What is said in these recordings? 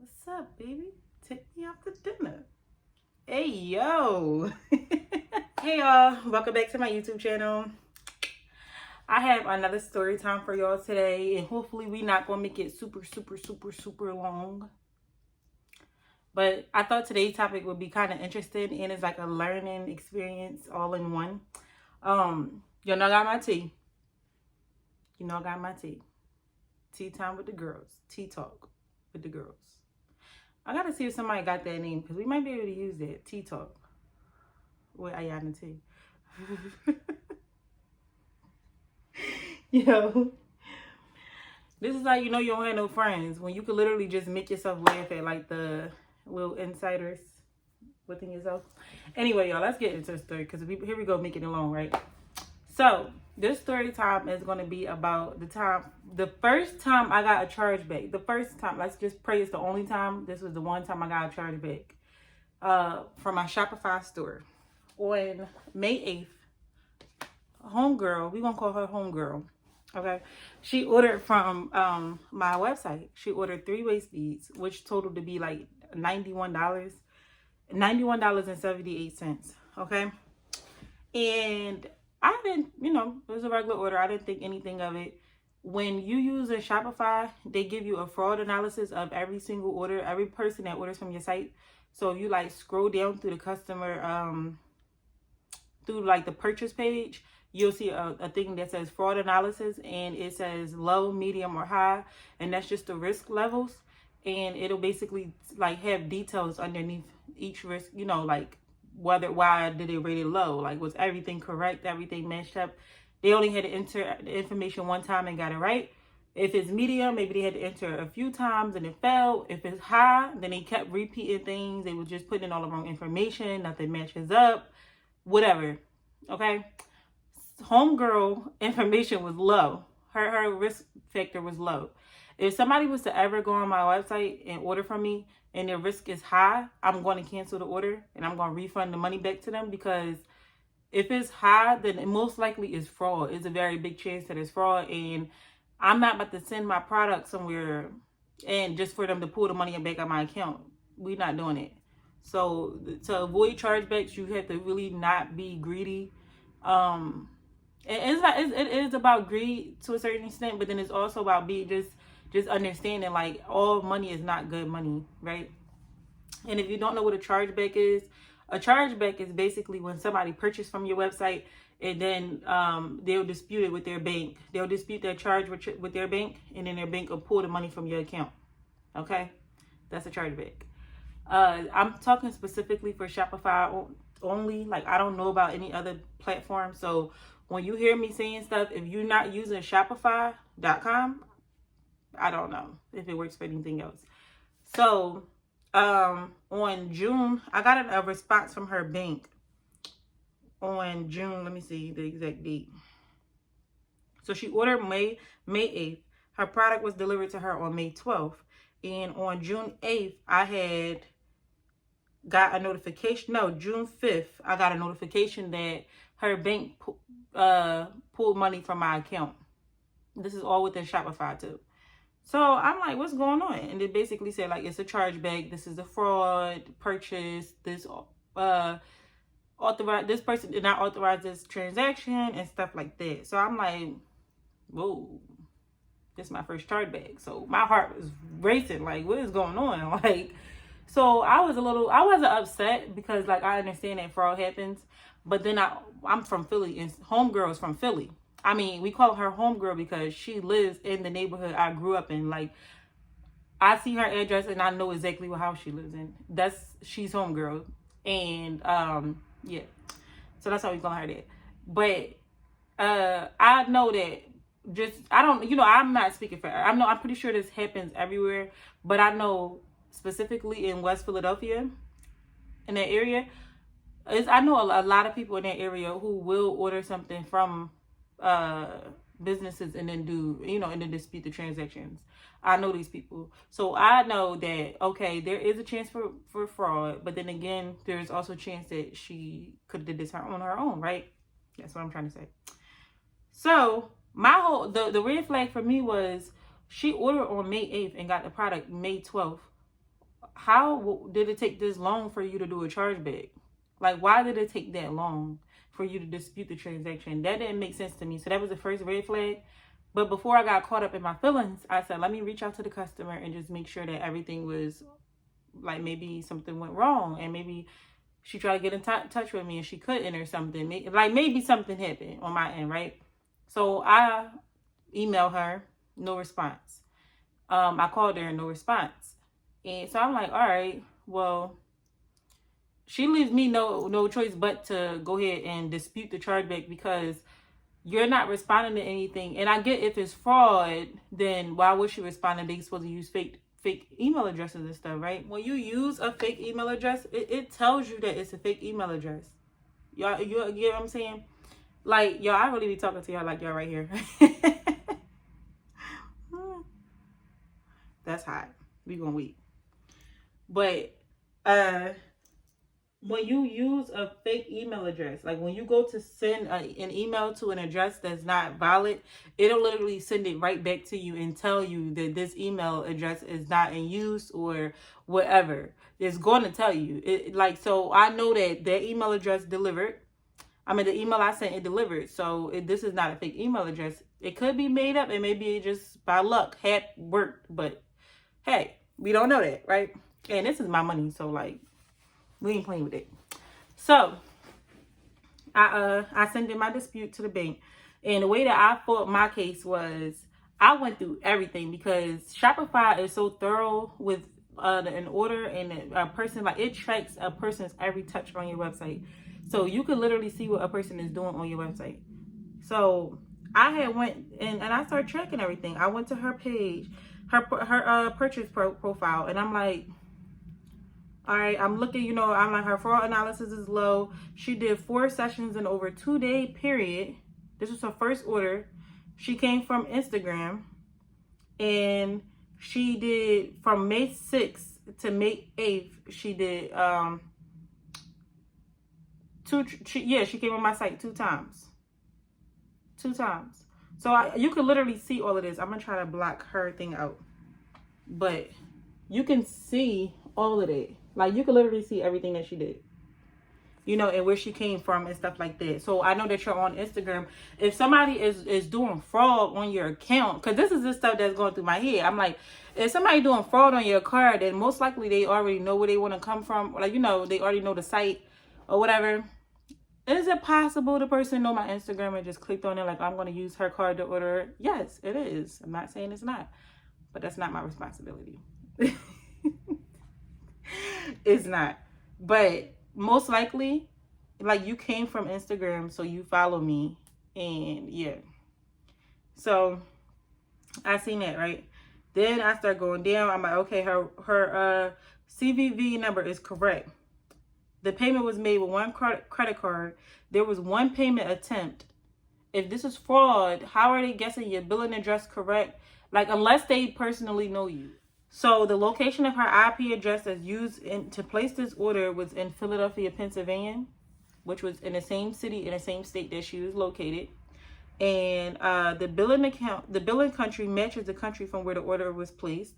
What's up, baby? Take me out to dinner. Hey, yo. Hey, y'all. Welcome back to my YouTube channel. I have another story time for y'all today, and hopefully we not going to make it super long. But I thought today's topic would be kind of interesting, and it's like a learning experience all in one. You know I got my tea. You know I got my tea. Tea time with the girls. Tea talk with the girls. I gotta see if somebody got that name because we might be able to use that. Tea talk with Ayana T. Yo, this is how you know you don't have no friends, when you could literally just make yourself laugh at like the little insiders within yourself. Anyway, y'all, let's get into the story because here we go, making it long, right? So this story time is going to be about the first time I got a chargeback. The first time, let's just pray it's the only time. This was the one time I got a chargeback from my Shopify store. On May 8th, homegirl, we're going to call her homegirl, okay? She ordered from my website. She ordered 3 waist beads, which totaled to be like $91. $91.78, okay? And I didn't, it was a regular order. I didn't think anything of it. When you use a Shopify, they give you a fraud analysis of every single order, every person that orders from your site. So if you like scroll down through the customer, through like the purchase page, you'll see a thing that says fraud analysis, and it says low, medium, or high. And that's just the risk levels. And it'll basically like have details underneath each risk, like why did they rate it low? Like, was everything correct? Everything matched up? They only had to enter the information one time and got it right. If it's medium, maybe they had to enter a few times and it failed. If it's high, then they kept repeating things. They were just putting in all the wrong information. Nothing matches up. Whatever. Okay. Homegirl information was low. Her risk factor was low. If somebody was to ever go on my website and order from me and their risk is high, I'm going to cancel the order and I'm going to refund the money back to them, because if it's high, then it most likely is fraud. It's a very big chance that it's fraud, and I'm not about to send my product somewhere and just for them to pull the money back out my account. We're not doing it. So to avoid chargebacks, you have to really not be greedy. It is about greed to a certain extent, but then it's also about being just understanding like all money is not good money, right? And if you don't know what a chargeback is basically when somebody purchased from your website and then they'll dispute it with their bank. They'll dispute their charge with their bank, and then their bank will pull the money from your account. Okay, that's a chargeback. I'm talking specifically for Shopify only. Like, I don't know about any other platform. So when you hear me saying stuff, if you're not using Shopify.com, I don't know if it works for anything else. So on June, I got a response from her bank on June. Let me see the exact date. So she ordered May 8th. Her product was delivered to her on May 12th. And on June 8th, I had got a notification. No, June 5th, I got a notification that her bank pulled money from my account. This is all within Shopify too. So I'm like, what's going on? And it basically said like, it's a chargeback. This is a fraud purchase. This person did not authorize this transaction and stuff like that. So I'm like, whoa, this is my first chargeback. So my heart was racing. Like, what is going on? Like, so I wasn't upset because like I understand that fraud happens, but then I'm from Philly and homegirl is from Philly. I mean, we call her homegirl because she lives in the neighborhood I grew up in. Like, I see her address and I know exactly what house she lives in. She's homegirl. And, yeah. So that's how we call her that. But, I know that I'm not speaking for her. I'm pretty sure this happens everywhere. But I know specifically in West Philadelphia, in that area, I know a lot of people in that area who will order something from businesses and then dispute the transactions. I know these people. So I know that, okay, there is a chance for fraud, but then again, there's also a chance that she could have did this on her own, right? That's what I'm trying to say. So the red flag for me was she ordered on May 8th and got the product May 12th how did it take this long for you to do a chargeback? Like, why did it take that long for you to dispute the transaction? That didn't make sense to me. So that was the first red flag. But before I got caught up in my feelings, I said, let me reach out to the customer and just make sure that everything was, like, maybe something went wrong. And maybe she tried to get in touch with me and she couldn't or something. Maybe something happened on my end, right? So I emailed her, no response. I called her, no response. And so I'm like, all right, well, she leaves me no choice but to go ahead and dispute the chargeback because you're not responding to anything. And I get if it's fraud, then why would she respond? And they supposed to use fake email addresses and stuff, right? When you use a fake email address, it tells you that it's a fake email address. Y'all, you get what I'm saying? Like, y'all, I really be talking to y'all like y'all right here. That's hot. We gonna wait. But when you use a fake email address, like when you go to send an email to an address that's not valid, it'll literally send it right back to you and tell you that this email address is not in use or whatever. It's going to tell you. So I know that email address delivered. I mean, the email I sent, it delivered. So this is not a fake email address. It could be made up and maybe it just by luck had worked. But hey, we don't know that, right? And this is my money. So like, we ain't playing with it. So I sent in my dispute to the bank. And the way that I fought my case was I went through everything because Shopify is so thorough with an order and a person, like it tracks a person's every touch on your website. So you could literally see what a person is doing on your website. So I had went and I started tracking everything. I went to her page, her purchase profile, and I'm like, all right, I'm looking, I'm like, her fraud analysis is low. She did 4 sessions in over 2-day period. This was her first order. She came from Instagram, and she did from May 6th to May 8th. She did she came on my site 2 times. 2 times. So you can literally see all of this. I'm gonna try to block her thing out, but you can see all of it. Like, you can literally see everything that she did, and where she came from and stuff like that. So I know that you're on Instagram. If somebody is doing fraud on your account, because this is the stuff that's going through my head. I'm like, if somebody doing fraud on your card, then most likely they already know where they want to come from. Like, they already know the site or whatever. Is it possible the person know my Instagram and just clicked on it like, I'm going to use her card to order? Yes, it is. I'm not saying it's not. But that's not my responsibility. It's not. But most likely, like, you came from Instagram, so you follow me. And yeah. So I seen that, right? Then I start going down. I'm like, okay, her CVV number is correct. The payment was made with 1 credit card. There was 1 payment attempt. If this is fraud, how are they guessing your billing address correct? Like, unless they personally know you. So the location of her IP address that's used to place this order was in Philadelphia, Pennsylvania, which was in the same city, in the same state that she was located. And the billing country matches the country from where the order was placed.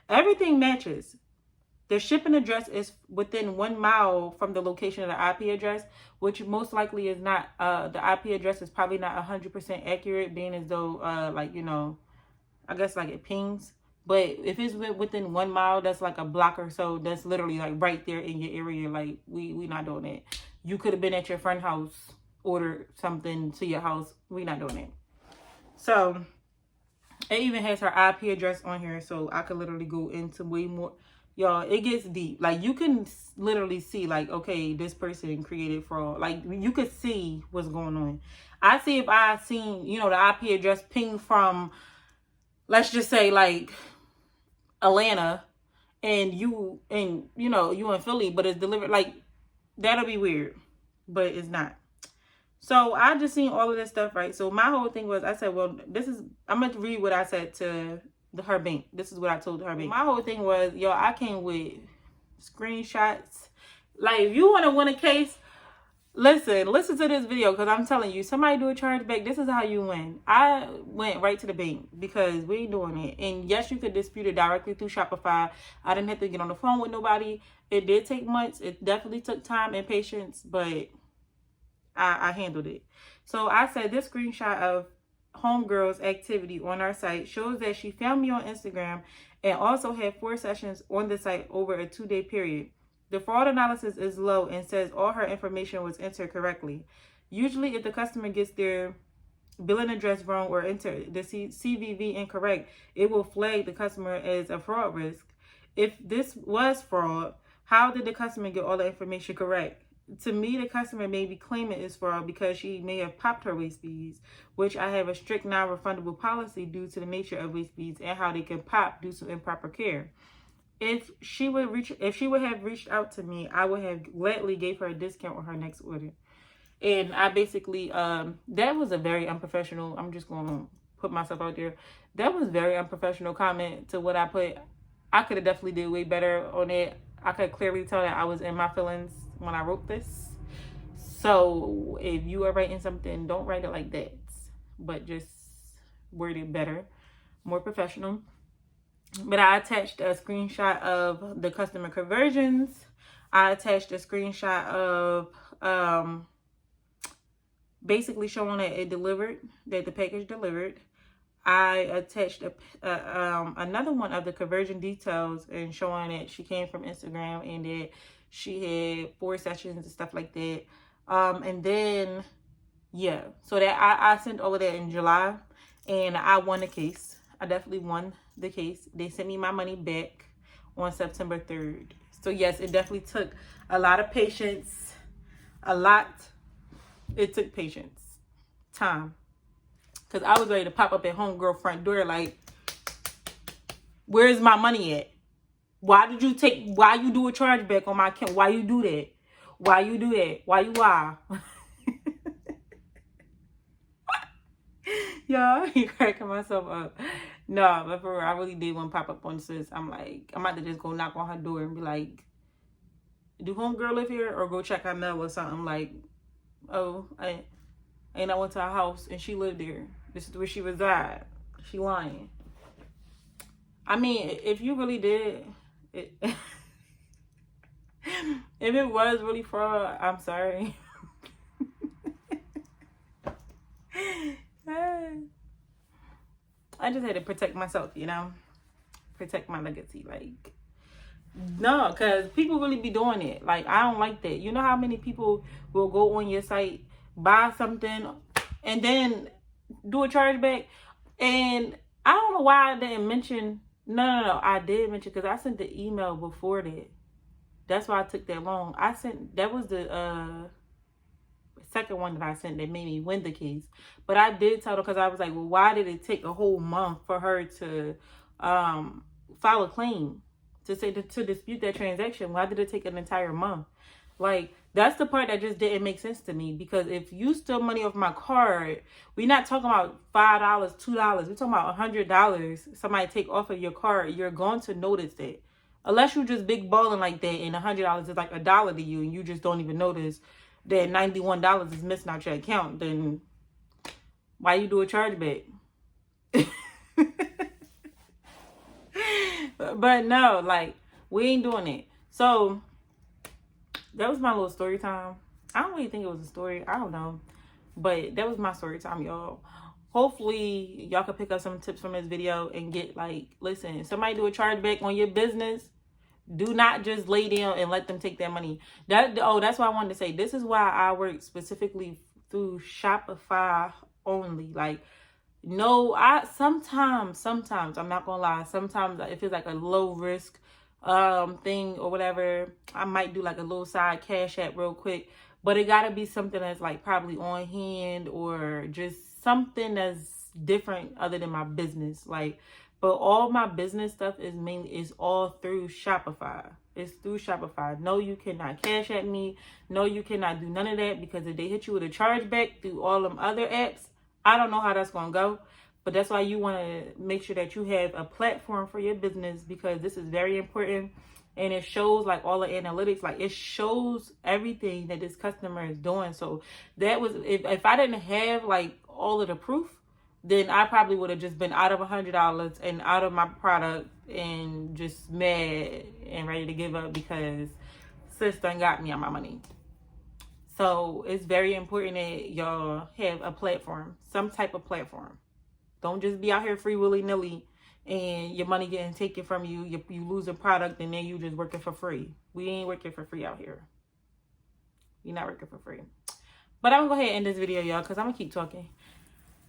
Everything matches. The shipping address is within 1 mile from the location of the IP address, which most likely is not, the IP address is probably not 100% accurate, being as though, I guess like it pings. But if it's within 1 mile, that's like a block or so. That's literally like right there in your area. Like, we not doing that. You could have been at your friend's house, ordered something to your house. We not doing that. So it even has her IP address on here. So I could literally go into way more. Y'all, it gets deep. Like, you can literally see, like, okay, this person created fraud. Like, you could see what's going on. I see if I seen, the IP address ping from, let's just say, like, Atlanta, and you in Philly, but it's delivered, like, that'll be weird, but it's not. So I just seen all of this stuff, right? So my whole thing was, I said, well, I'm going to read what I said to her bank. This is what I told her bank. My whole thing was, I came with screenshots. Like, if you want to win a case, listen to this video, because I'm telling you, somebody do a chargeback. This is how you win. I went right to the bank because we ain't doing it. And yes, you could dispute it directly through Shopify. I didn't have to get on the phone with nobody. It did take months. It definitely took time and patience, but I handled it. So I said this screenshot of homegirl's activity on our site shows that she found me on Instagram and also had 4 sessions on the site over a 2-day period. The fraud analysis is low and says all her information was entered correctly. Usually, if the customer gets their billing address wrong or enter the CVV incorrect, it will flag the customer as a fraud risk. If this was fraud, how did the customer get all the information correct? To me, the customer may be claiming it's fraud because she may have popped her waste beads, which I have a strict non-refundable policy due to the nature of waste beads and how they can pop due to improper care. If she would have reached out to me, I would have gladly gave her a discount on her next order. And I basically, that was a very unprofessional, I'm just going to put myself out there. That was very unprofessional comment to what I put. I could have definitely did way better on it. I could clearly tell that I was in my feelings when I wrote this. So if you are writing something, don't write it like that, but just word it better, more professional. But I attached a screenshot of the customer conversions. I attached a screenshot of basically showing that it delivered, that the package delivered. I attached another one of the conversion details and showing that she came from Instagram and that she had 4 sessions and stuff like that. And then, yeah, so that I sent all of that in July and I won the case. I definitely won the case. They sent me my money back on September 3rd. So yes, it definitely took a lot of patience. It took patience. Time. Because I was ready to pop up at homegirl front door like, where's my money at? Why you do a chargeback on my account? Why you do that? Why you do that? Why? Y'all, you cracking myself up. No, but for real, I really did want to pop up on sis. I'm like, I'm about to just go knock on her door and be like, do homegirl live here? Or go check her mail or something. Like, oh, I went to her house and she lived there. This is where she reside. She lying. I mean, if you really did, if it was really fraud, I'm sorry. I just had to protect myself, protect my legacy. Like, no, because people really be doing it. Like, I don't like that. You know how many people will go on your site, buy something, and then do a chargeback? And I don't know why I didn't mention. No, I did mention, because I sent the email before that. That's why I took that long. That was the second one that I sent that made me win the case. But I did tell her, because I was like, well, why did it take a whole month for her to file a claim to dispute that transaction? Why did it take an entire month? Like, that's the part that just didn't make sense to me. Because if you steal money off my card, we're not talking about $5, $2. We're talking about $100. Somebody take off of your card, you're going to notice that. Unless you just big balling like that and $100 is like $1 to you and you just don't even notice that $91 is missing out your account, then why you do a chargeback? But no, like, we ain't doing it. So that was my little story time. I don't really think it was a story. I don't know. But that was my story time, y'all. Hopefully, y'all can pick up some tips from this video and get, like, listen, if somebody do a chargeback on your business, do not just lay down and let them take that money. That's what I wanted to say. This is why I work specifically through Shopify only. Like, no, sometimes, I'm not gonna lie, sometimes if it's like a low risk thing or whatever, I might do like a little side cash app real quick. But it gotta be something that's like probably on hand or just something that's different other than my business. Like, but all my business stuff is all through Shopify. It's through Shopify. No, you cannot cash at me. No, you cannot do none of that, because if they hit you with a chargeback through all them other apps, I don't know how that's going to go. But that's why you want to make sure that you have a platform for your business, because this is very important. and it shows like all the analytics, like it shows everything that this customer is doing. So that was, if I didn't have like all of the proof, then I probably would have just been out of $100 and out of my product and just mad and ready to give up because sis done got me on my money. So it's very important that y'all have a platform, some type of platform. Don't just be out here free willy-nilly and your money getting taken from you. You lose a product and then you just working for free. We ain't working for free out here. You're not working for free. But I'm going to go ahead and end this video, y'all, because I'm going to keep talking.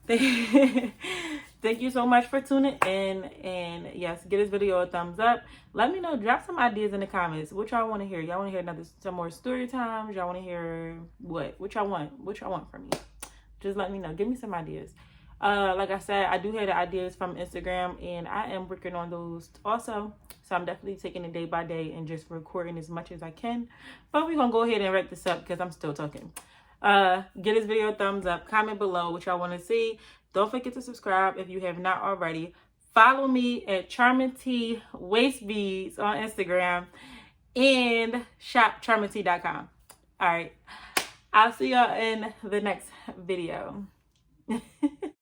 Thank you so much for tuning in. And yes, give this video a thumbs up. Let me know. Drop some ideas in the comments. What y'all want to hear? Y'all want to hear some more story times? Y'all want to hear what? What y'all want? What y'all want from me? Just let me know. Give me some ideas. Like I said, I do have the ideas from Instagram, and I am working on those also. So I'm definitely taking it day by day and just recording as much as I can. But we're going to go ahead and wrap this up because I'm still talking. Give this video a thumbs up. Comment below what y'all want to see. Don't forget to subscribe if you have not already. Follow me at Charming T Waist Beads on Instagram and shop charmingT.com. All right. I'll see y'all in the next video.